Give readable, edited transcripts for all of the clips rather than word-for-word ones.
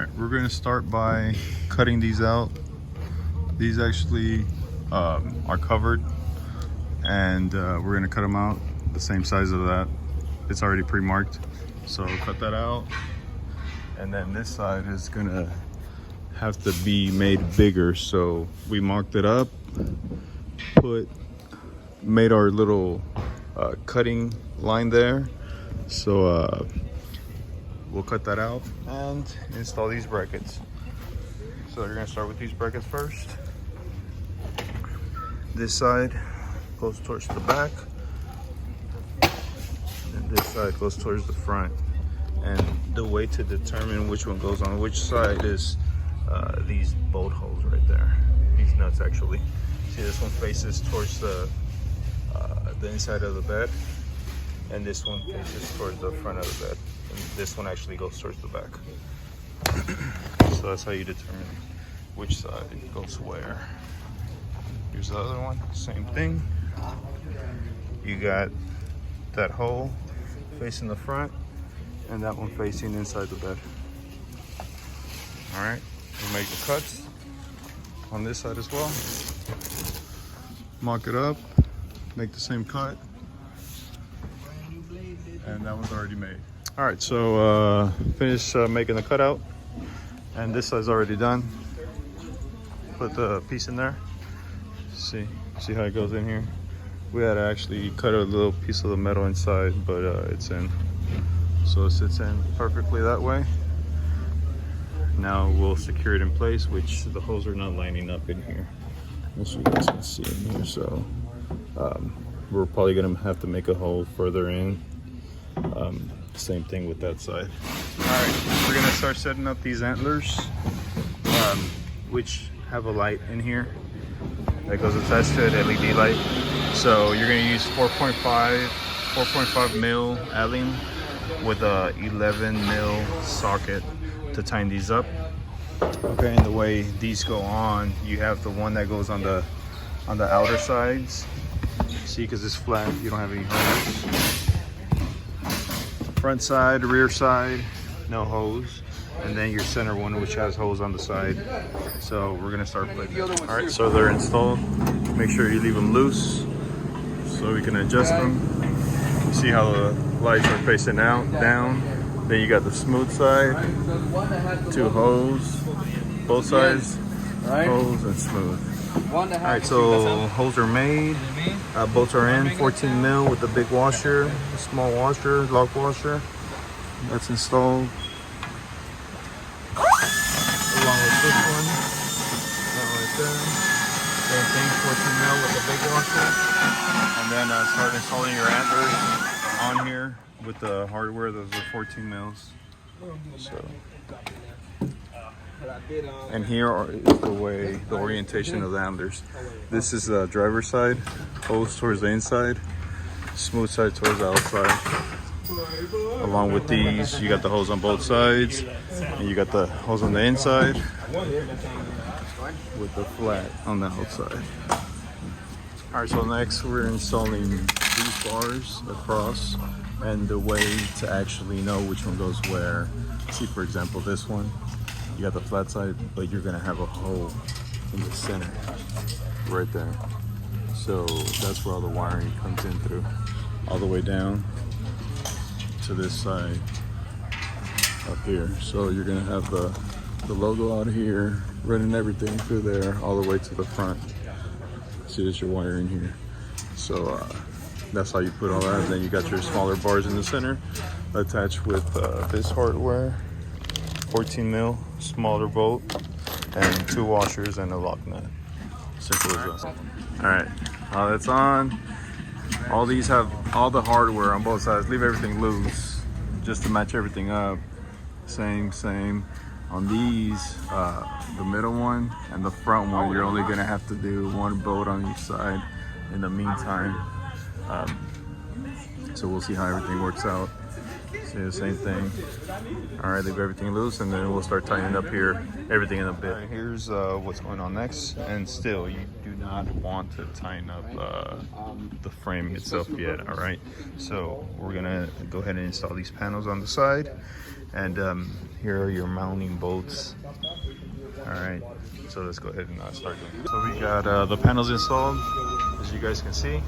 right, we're gonna start by cutting these out. These actually are covered, and we're gonna cut them out the same size of that. It's already pre-marked, so cut that out. And then this side is gonna have to be made bigger, so we marked it up, made our little cutting line there. So we'll cut that out and install these brackets. So you're gonna start with these brackets first. This side goes towards the back, and this side goes towards the front. And the way to determine which one goes on which side is these bolt holes right there. These nuts actually. See, this one faces towards the inside of the bed, and this one faces towards the front of the bed. And this one actually goes towards the back. So that's how you determine which side goes where. Here's the other one, same thing. You got that hole facing the front, and that one facing inside the bed. All right, we'll make the cuts on this side as well. Mark it up, make the same cut, and that one's already made. All right, so finish making the cutout, and this side's already done. Put the piece in there. See how it goes in here. We had to actually cut a little piece of the metal inside, but it's in. So it sits in perfectly that way. Now we'll secure it in place, which the holes are not lining up in here, as you guys can see in here. So we're probably gonna have to make a hole further in. Same thing with that side. All right, we're gonna start setting up these antlers, which have a light in here that goes attached to an LED light. So you're gonna use 4.5 mil Allen with a 11 mil socket to tighten these up. Okay, and the way these go on, you have the one that goes on the outer sides. See, because it's flat, you don't have any holes. Front side, rear side, no hose. And then your center one, which has holes on the side. So we're gonna start putting it. All right, so they're installed. Make sure you leave them loose so we can adjust them. You see how the lights are facing out, down. Then you got the smooth side, two hose, both sides, hose and smooth. All right, so holes are made, bolts are in, 14 mil with the big washer, a small washer, lock washer. That's installed. Along with this one, that right there. Same thing, 14 mil with the big washer. And then start installing your antlers on here with the hardware. Those are 14 mils. So. And here is the orientation of the antlers. This is the driver's side, hose towards the inside, smooth side towards the outside. Along with these, you got the hose on both sides, and you got the hose on the inside with the flat on the outside. All right, so next we're installing these bars across, and the way to actually know which one goes where. See, for example, this one. You got the flat side, but you're gonna have a hole in the center, right there. So that's where all the wiring comes in through, all the way down to this side up here. So you're gonna have the logo out here, running everything through there, all the way to the front. See, there's your wiring here. So that's how you put all that. And then you got your smaller bars in the center, attached with this hardware. 14 mil, smaller bolt, and two washers and a lock nut. Simple as that. All right, now that's on. All these have all the hardware on both sides. Leave everything loose, just to match everything up. Same. On these, the middle one and the front one, you're only gonna have to do one bolt on each side in the meantime. So we'll see how everything works out. See the same thing. All right, leave everything loose, and then we'll start tightening up here, everything in a bit. Right, here's what's going on next, and still, you do not want to tighten up the frame itself yet. All right, so we're gonna go ahead and install these panels on the side, And here are your mounting bolts. All right, so let's go ahead and start doing it. So we got the panels installed, as you guys can see.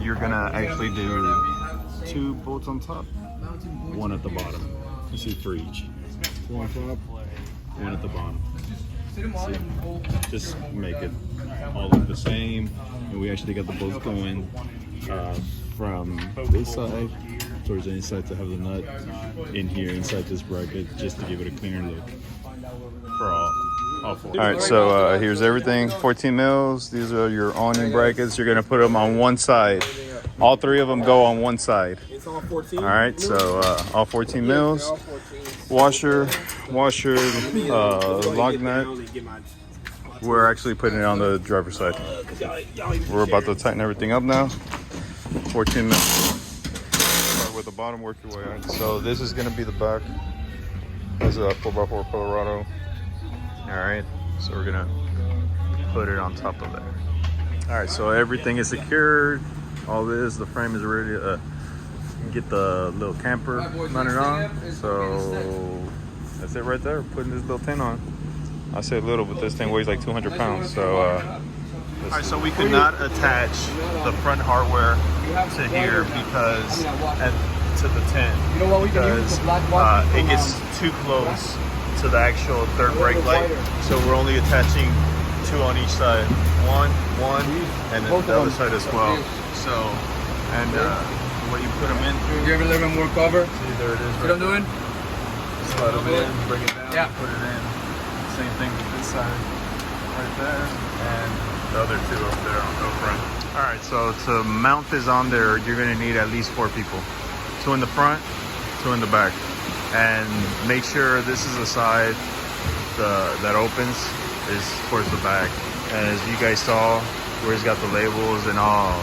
You're gonna actually do 2 bolts on top, 1 at the bottom. You see, for each. 2 on top, 1 at the bottom. See? Just make it all look the same. And we actually got the bolts going from this side towards the inside to have the nut in here inside this bracket, just to give it a cleaner look for all 4. All right, so here's everything. 14 mils. These are your awning brackets. You're gonna put them on one side. All 3 of them go on one side. It's all 14. All right, so all 14 mils. Washer, lug nut. We're actually putting it on the driver's side. We're about to tighten everything up now. 14 mils. Start with the bottom, work your way out. So this is gonna be the back. This is a 4x4 Colorado. All right, so we're gonna put it on top of there. All right, so everything is secured. All this, the frame is ready to get the little camper mounted on. So that's it right there, putting this little tin on. I say little, but this thing weighs like 200 pounds. So, all right, so we could not attach the front hardware to here because, and to the tin, because it gets too close to the actual third brake light. So we're only attaching 2 on each side. One, and then the other side as well. So, and when you put them in, give it a little bit more cover. See, there it is. Right, I'm doing? Slide them in, bring it down, yeah. Put it in. Same thing with this side, right there, and the other 2 up there on the front. All right, so to mount this on there, you're gonna need at least 4 people. 2 in the front, 2 in the back. And make sure this is the side that opens is towards the back. And as you guys saw, where it's got the labels and all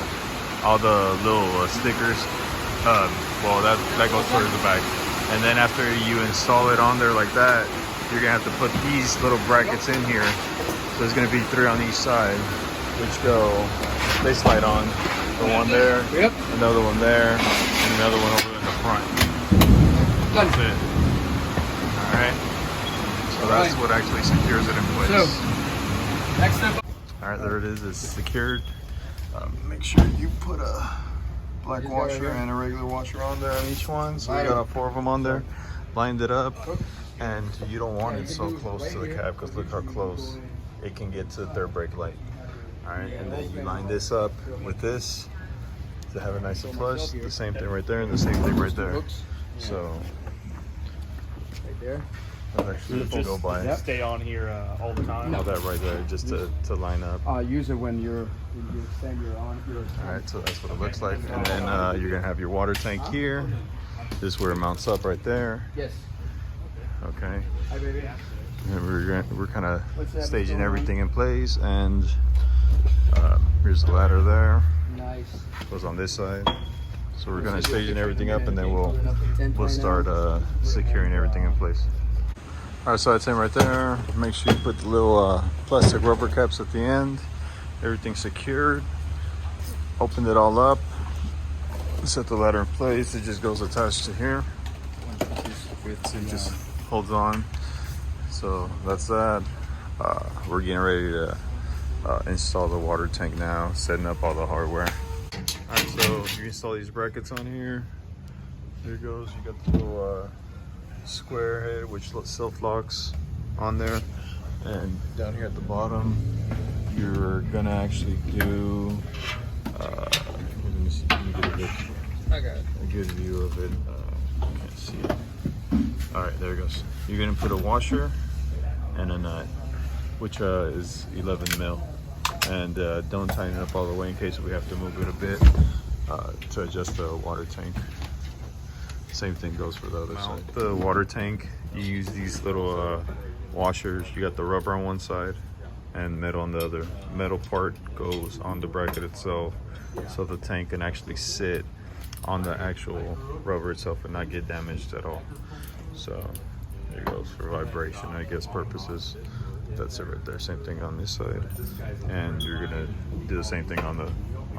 the little stickers, well, that goes towards the back. And then after you install it on there like that, you're gonna have to put these little brackets in here. So there's gonna be 3 on each side, which they slide on. The one there, yep. Another one there, and another one over in the front. That's it. All right. So that's what actually secures it in place. So, next step. All right, there it is. It's secured. Make sure you put a black washer and a regular washer on there on each one. So we got 4 of them on there. Lined it up, and you don't want it so close to the cab because look how close it can get to the third brake light. All right, and then you line this up with this to have it nice and flush. The same thing right there and the same thing right there. So right there. That's actually to go by. Yep. Stay on here all the time. All that right there, just to line up. Use it when you extend your on here. All right, so that's what it looks like. And then you're gonna have your water tank here. This is where it mounts up right there. Yes. Okay. Hi, baby. And we're kind of staging everything in place, and here's the ladder there. Nice. Goes on this side. So we're gonna staging everything up, and then we'll start securing everything in place. All right, so that's in right there. Make sure you put the little plastic rubber caps at the end. Everything's secured. Opened it all up. Set the ladder in place. It just goes attached to here. It just holds on. So that's that. We're getting ready to install the water tank now, setting up all the hardware. All right, so you install these brackets on here. There it goes. You got the little square head, which self-locks on there. And down here at the bottom, you're gonna actually do, let me see, let me get a good view of it. I can't see it. All right, there it goes. You're gonna put a washer and a nut, which is 11 mil. And don't tighten it up all the way in case we have to move it a bit to adjust the water tank. Same thing goes for the other side. The water tank, you use these little washers. You got the rubber on one side and metal on the other. Metal part goes on the bracket itself, so the tank can actually sit on the actual rubber itself and not get damaged at all. So there it goes for vibration, I guess, purposes. That's it right there. Same thing on this side, and you're gonna do the same thing on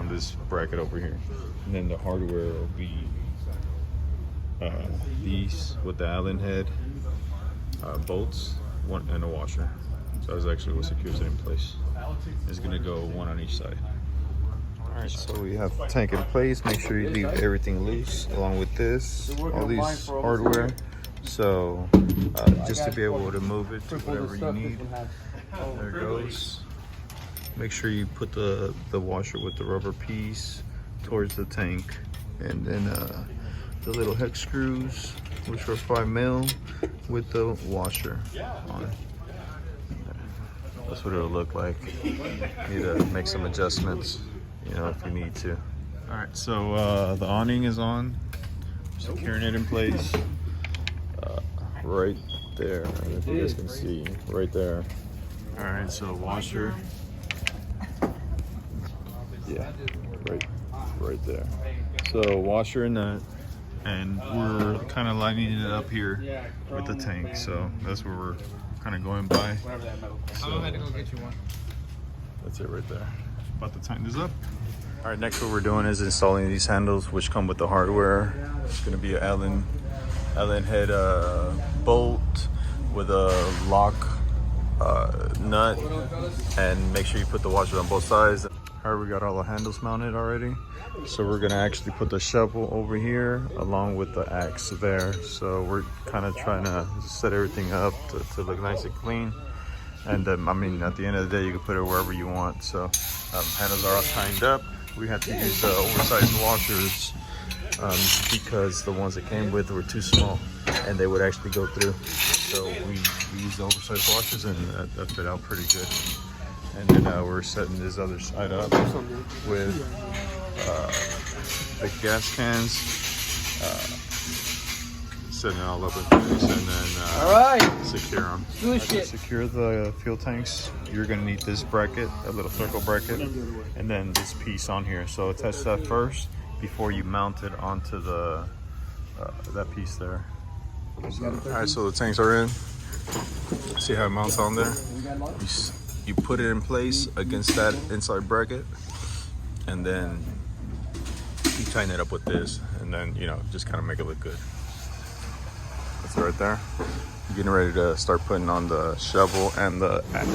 this bracket over here. And then the hardware will be these with the Allen head bolts, one and a washer. So that's actually what secures it in place. It's gonna go one on each side. All right, so we have the tank in place. Make sure you leave everything loose, along with this, all these hardware. So just to be able to move it to whatever you need. There it goes. Make sure you put the washer with the rubber piece towards the tank, and then the little hex screws, which are 5mm, with the washer on. That's what it'll look like. You need to make some adjustments, you know, if you need to. All right, so the awning is on, securing it in place right there. I don't know if you guys can see right there. All right, so washer. Yeah, right there. So washer and that, and we're kind of lining it up here with the tank. So that's where we're kind of going by. So I had to go get you one. that's it right there. About to tighten this up. All right, next what we're doing is installing these handles, which come with the hardware. It's gonna be an Allen head bolt with a lock nut, and make sure you put the washer on both sides. All right, we got all the handles mounted already. So we're gonna actually put the shovel over here along with the axe there. So we're kind of trying to set everything up to look nice and clean. And I mean, at the end of the day, you can put it wherever you want. So handles are all tightened up. We had to use the oversized washers because the ones that came with were too small and they would actually go through. So we used the oversized washers, and that fit out pretty good. And then we're setting this other side up with the gas cans, setting it all up in place, and then All right. secure them. Do To shit. secure the fuel tanks, you're gonna need this bracket, a little circle bracket, and then this piece on here. So attach that first before you mount it onto the that piece there. So, all right, so the tanks are in. See how it mounts on there? You put it in place against that inside bracket, and then you tighten it up with this, and then, you know, just kind of make it look good. That's it right there. Getting ready to start putting on the shovel and the axe.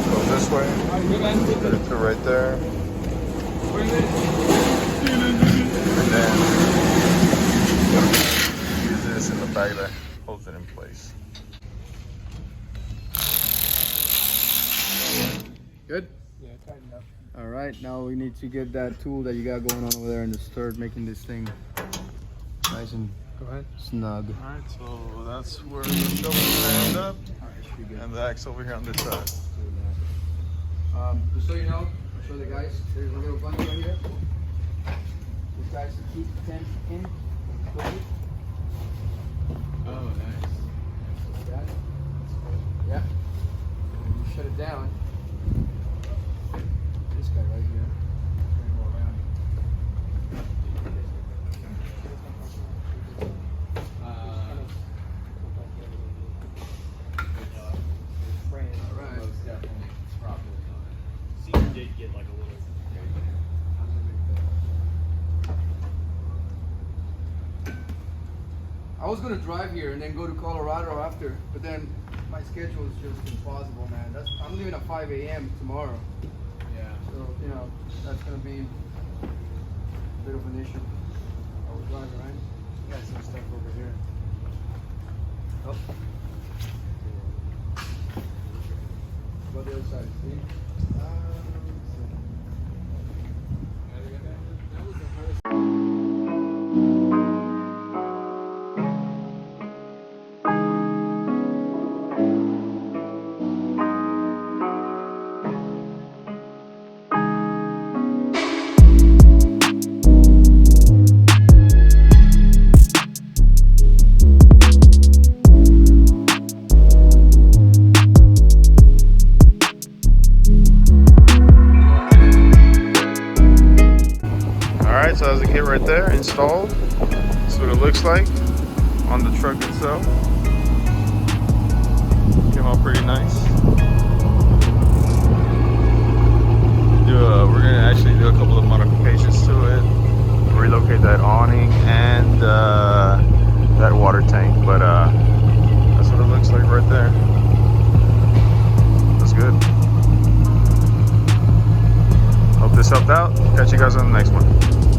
Go this way, put it through right there, and then use this in the bag that holds it in place. Good? Yeah, tighten up. All right, now we need to get that tool that you got going on over there and just start making this thing nice and snug. All right, so that's where the shovel's gonna end up, and the axe over here on this side. Just so you know, I'll show the guys, there's a little button right here. This guy's to keep the tent in. Oh, nice. Got it? Yeah. And you shut it down. This guy right here. Go around. I was gonna drive here and then go to Colorado after, but then my schedule is just impossible, man. I'm leaving at 5 a.m. tomorrow. Yeah. So, you know, that's gonna be a bit of an issue. I was driving, right? You got some stuff over here. Oh. What about the other side? See? So that's the kit right there, installed. That's what it looks like on the truck itself. Came out pretty nice. We're gonna actually do a couple of modifications to it. Relocate that awning and out. Catch you guys on the next one.